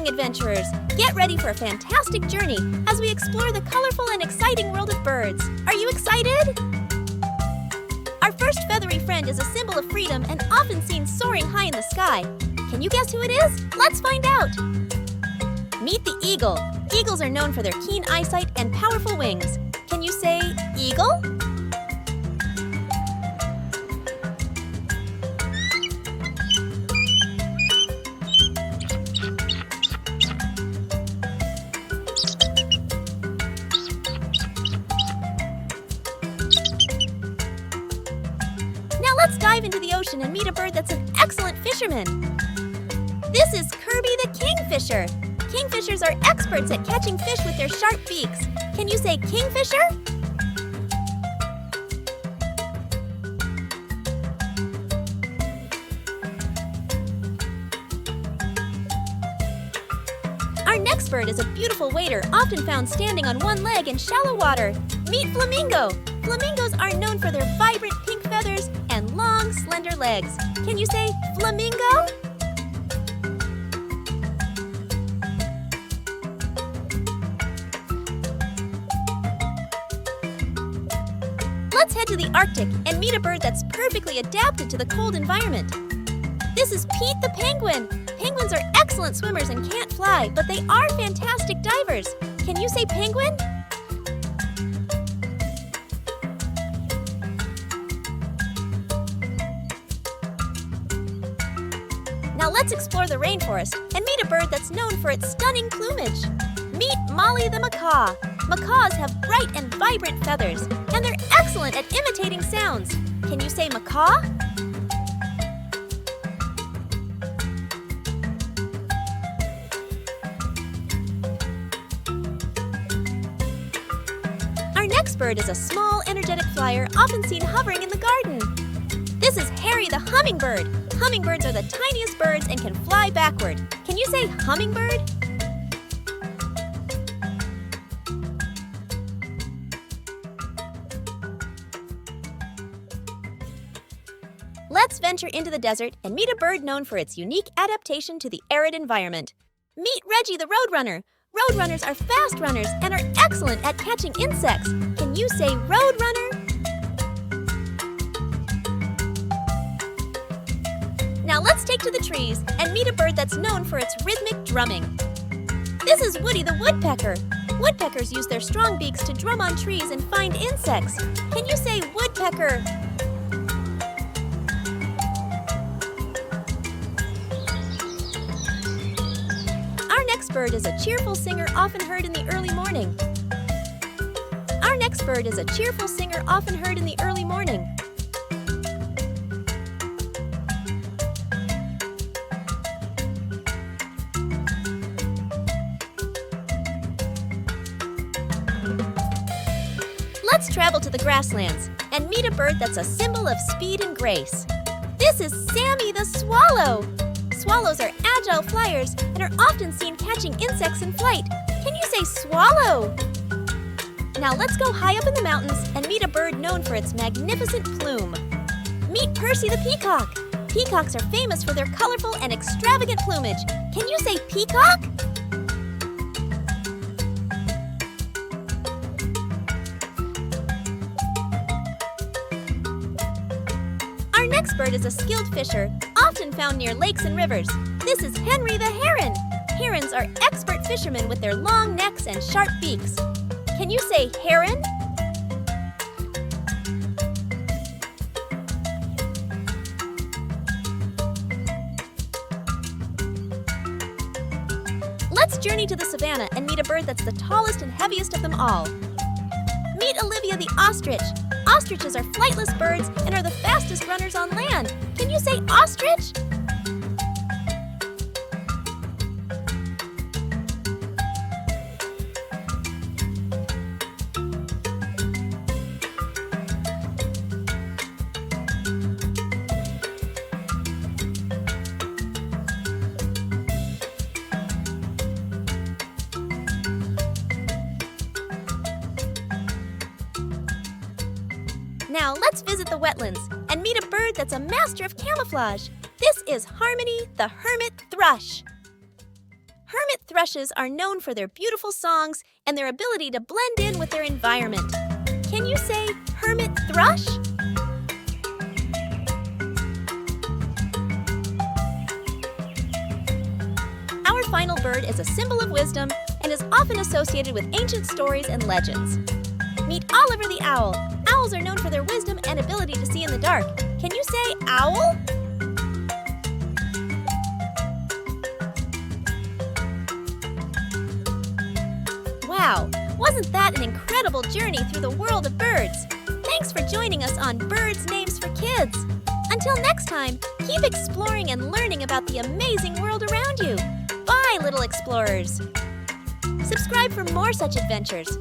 young adventurers! Get ready for a fantastic journey as we explore the colorful and exciting world of birds. Are you excited? Our first feathery friend is a symbol of freedom and often seen soaring high in the sky. Can you guess who it is? Let's find out! Meet the eagle. Eagles are known for their keen eyesight and powerful wings. Can you say eagle? Now let's dive into the ocean and meet a bird that's an excellent fisherman. This is Kirby the kingfisher. Kingfishers are experts at catching fish with their sharp beaks. Can you say kingfisher? Our next bird is a beautiful wader, often found standing on one leg in shallow water. Meet flamingo. Flamingos are known for their vibrant pink feathers and long, slender legs. Can you say flamingo? Let's head to the Arctic and meet a bird that's perfectly adapted to the cold environment. This is Pete the penguin. Penguins are excellent swimmers and can't fly, but they are fantastic divers. Can you say penguin? Now let's explore the rainforest and meet a bird that's known for its stunning plumage. Meet Molly the macaw. Macaws have bright and vibrant feathers, and they're excellent at imitating sounds. Can you say macaw? Our next bird is a small, energetic flyer often seen hovering in the garden. This is Harry the hummingbird. Hummingbirds are the tiniest birds and can fly backward. Can you say hummingbird? Let's venture into the desert and meet a bird known for its unique adaptation to the arid environment. Meet Reggie the roadrunner. Roadrunners are fast runners and are excellent at catching insects. Can you say roadrunner? Now let's take to the trees and meet a bird that's known for its rhythmic drumming. This is Woody the woodpecker. Woodpeckers use their strong beaks to drum on trees and find insects. Can you say woodpecker? Our next bird is a cheerful singer often heard in the early morning. Our next bird is a cheerful singer often heard in the early morning. Let's travel to the grasslands and meet a bird that's a symbol of speed and grace. This is Sammy the swallow. Swallows are agile flyers and are often seen catching insects in flight. Can you say swallow? Now let's go high up in the mountains and meet a bird known for its magnificent plume. Meet Percy the peacock. Peacocks are famous for their colorful and extravagant plumage. Can you say peacock? Our next bird is a skilled fisher, often found near lakes and rivers. This is Henry the heron. Herons are expert fishermen with their long necks and sharp beaks. Can you say heron? Let's journey to the savannah and meet a bird that's the tallest and heaviest of them all. Meet Olivia the ostrich. Ostriches are flightless birds and are the fastest runners on land. Can you say ostrich? Now let's visit the wetlands and meet a bird that's a master of camouflage. This is Harmony the hermit thrush. Hermit thrushes are known for their beautiful songs and their ability to blend in with their environment. Can you say hermit thrush? Our final bird is a symbol of wisdom and is often associated with ancient stories and legends. Meet Oliver the owl. Owls are known for their wisdom and ability to see in the dark. Can you say owl? Wow, wasn't that an incredible journey through the world of birds? Thanks for joining us on Birds Names for Kids. Until next time, keep exploring and learning about the amazing world around you. Bye, little explorers. Subscribe for more such adventures.